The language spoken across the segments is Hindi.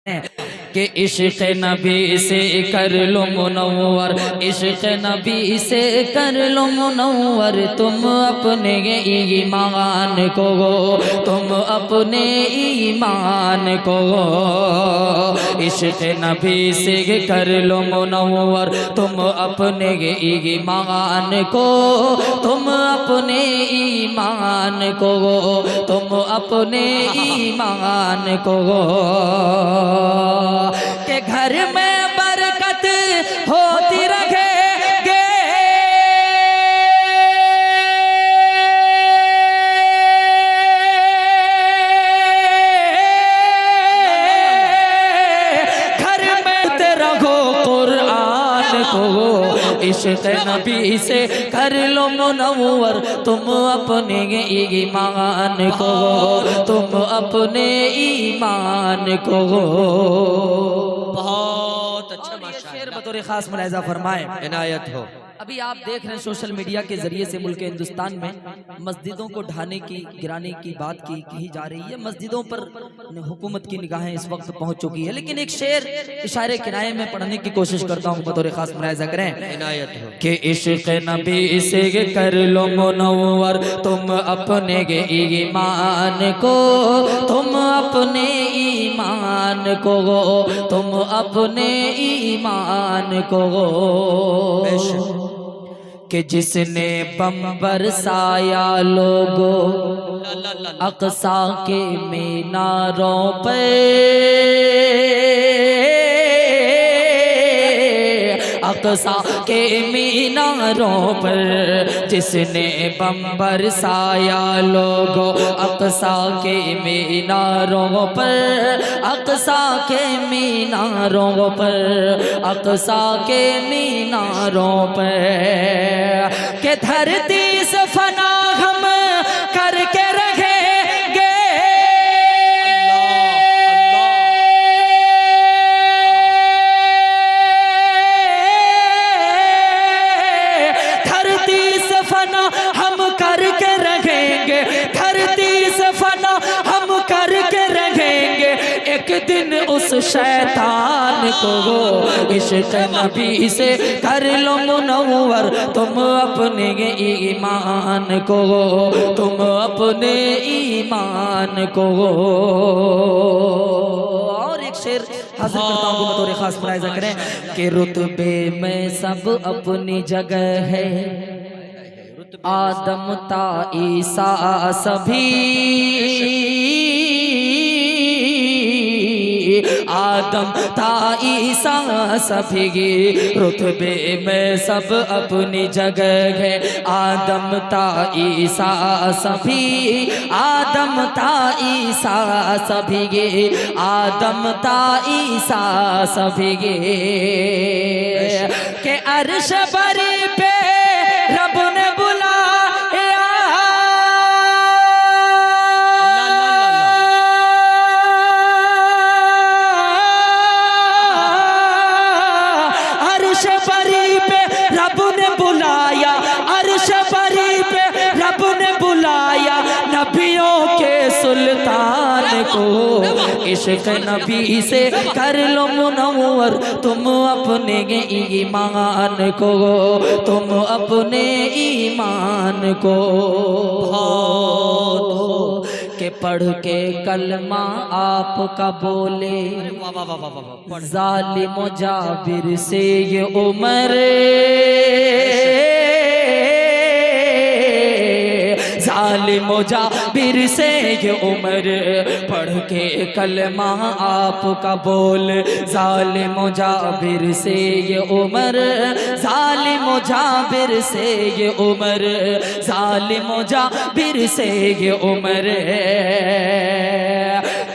कि इश्क़ नबी से कर लो मुनव्वर, इश्क़ नबी से कर लो मुनव्वर। तुम अपने ईमान को, तुम अपने ईमान को इश्क़ नबी से कर लो मुनव्वर। तुम अपने ईमान को, तुम अपने ईमान को, तुम अपने ईमान को के घर में बरकत होती रहेगे। घर में रहो कुरान को, इश्क़ नबी से कर लो मुनव्वर। तुम अपने ईमान को, तुम अपने ईमान को। बहुत अच्छा शेर बतौर खास मुलाहिज़ा फरमाए, इनायत हो। अभी आप देख रहे हैं सोशल मीडिया के जरिए से मुल्क हिंदुस्तान में मस्जिदों को ढाने की, गिराने की बात की जा रही है। मस्जिदों पर हुकूमत की निगाहें इस वक्त पहुंच चुकी है। लेकिन एक शेर इशारे किनारे में पढ़ने की कोशिश करता हूं, बतौर खास मुलाहिज़ा करें। इनायत हो कि इश्क़ नबी से कर लो मुनव्वर। तुम अपने ईमान को, तुम अपने ईमान को, तुम अपने ईमान को कि जिसने बम बरसाया लोगों अक़सा के मीनारों पे, अक़सा के मीनारों पर जिसने बम बरसाया लोगों अक़सा के मीनारों पर, अक़सा के मीनारों पर, अक़सा के मीनारों पर के धरती से फना हम करके रहेंगे। धरती से फना हम करके रहेंगे, धरती से फना हम करके रहेंगे। एक दिन उस शैतान को इश्क़ नबी से कर लो मुनव्वर। तुम अपने ईमान को, तुम अपने ईमान को। और एक शेर हासिल करता हूँ, बतौर खास मुलाहिज़ा करें कि रुतबे में सब अपनी जगह है, आदम ता ईसा सभी, आदम ता ईसा सभी। रुतबे में सब अपनी जगह है, आदम ता ईसा सभी, आदम ता ईसा सभी, आदम ता ईसा सभी के अर्श बरी पे रब ने बुलाया, अर्श बरी पे रब ने बुलाया, अर्श बरी पे रब ने बुलाया नबियों के सुल्तान को। इश्क़ नबी से कर लो मुनव्वर। तुम अपने ईमान को, तुम अपने ईमान को के पढ़ के कलमा आपका बोले ज़ालिम जाबिर से ये उमर, ज़ालिम जाबिर से ये उमर। पढ़ के कलमा आपका बोल ज़ालिम जाबिर से ये उमर, ज़ालिम जाबिर से ये उमर, ज़ालिम जाबिर से ये उमर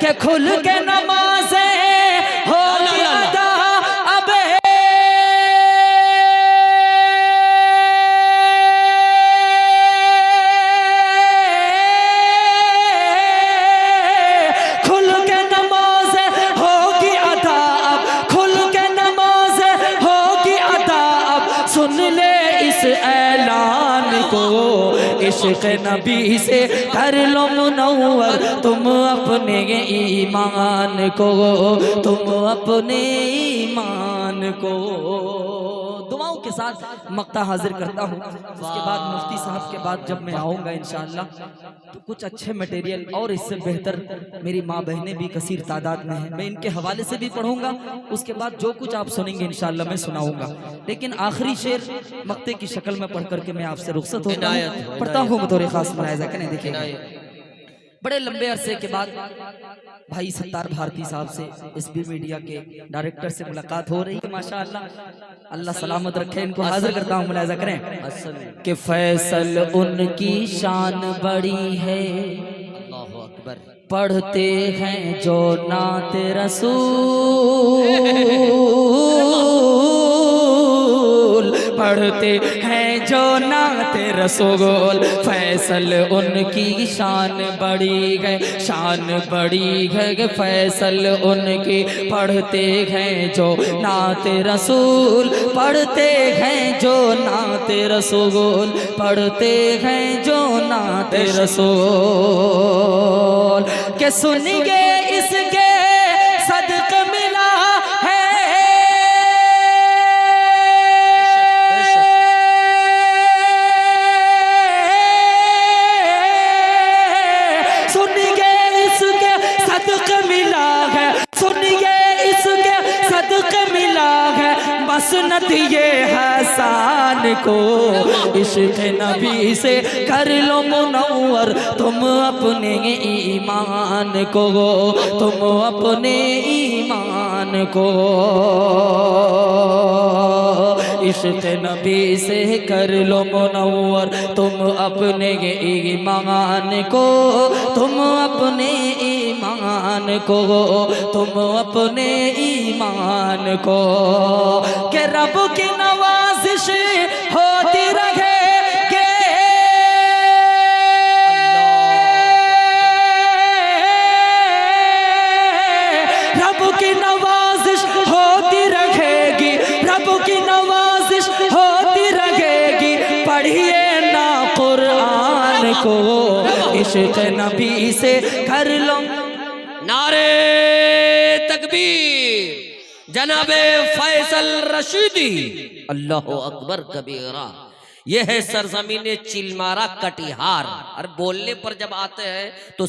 के खुल के नमाज़ें हो अदा अबे, खुल के नमाज़ें होगी अदा अब, खुल के नमाज़ें होगी अदा अब। सुन ले इस ऐलान को, इश्क नबी से कर लो मुनव्वर तुम अपने ईमान को, तुम अपने ईमान को। दुआओं के साथ मक्ता हाजिर करता हूँ। उसके बाद मुफ्ती साहब के बाद जब मैं आऊँगा इंशाअल्लाह तो कुछ अच्छे मटेरियल और इससे बेहतर मेरी माँ बहनें भी कसीर तादाद में हैं, मैं इनके हवाले से भी पढ़ूंगा। उसके बाद जो कुछ आप सुनेंगे इंशाअल्लाह मैं सुनाऊंगा। लेकिन आखिरी शेर मक्ते की शक्ल में पढ़ करके मैं आपसे रुखसत होता हूँ। पढ़ता हूँ बतौर खास मुलाहिज़ा करें। देखिए बड़े लंबे अरसे के बाद भाई सत्तार भारती साहब से एसबी मीडिया के डायरेक्टर से मुलाकात हो रही है। माशाअल्लाह, अल्लाह सलामत रखे इनको। हाजिर करता हूँ, मुलाहिज़ा करें कि फैसल उनकी शान बड़ी है, अल्लाहु अकबर, पढ़ते हैं जो नाते रसूल, पढ़ते हैं जो नाते रसूल। फैसल उनकी शान बड़ी है, शान बड़ी है फैसल उनकी, पढ़ते हैं जो नाते रसूल, पढ़ते हैं जो नाते रसूल, पढ़ते हैं जो नाते रसूल। के सुनिए इसके सदक मिला है, सुनिए इसके सदक मिला है, सुनिए इसके सदक मिला है मसनद ये हसान को। इश्क नबी से कर लो मुनव्वर तुम अपने ईमान को, तुम अपने ईमान को। इश्क नबी से कर लो मुनव्वर तुम अपने ईमान को, तुम अपने ईमान को, तुम अपने ईमान को। के रब की नवाजिश होती रहे, रब की नवाजिश होती रहेगी, रब की नवाजिश होती रहेगी। पढ़िए ना कुरान को, इश्क नबी से कर लो। नारे तकबीर, जनाबे फैसल रशीदी, अल्लाहु अकबर कबीरा। यह है सरजमीन चिलमारा कटिहार। और बोलने पर जब आते हैं तो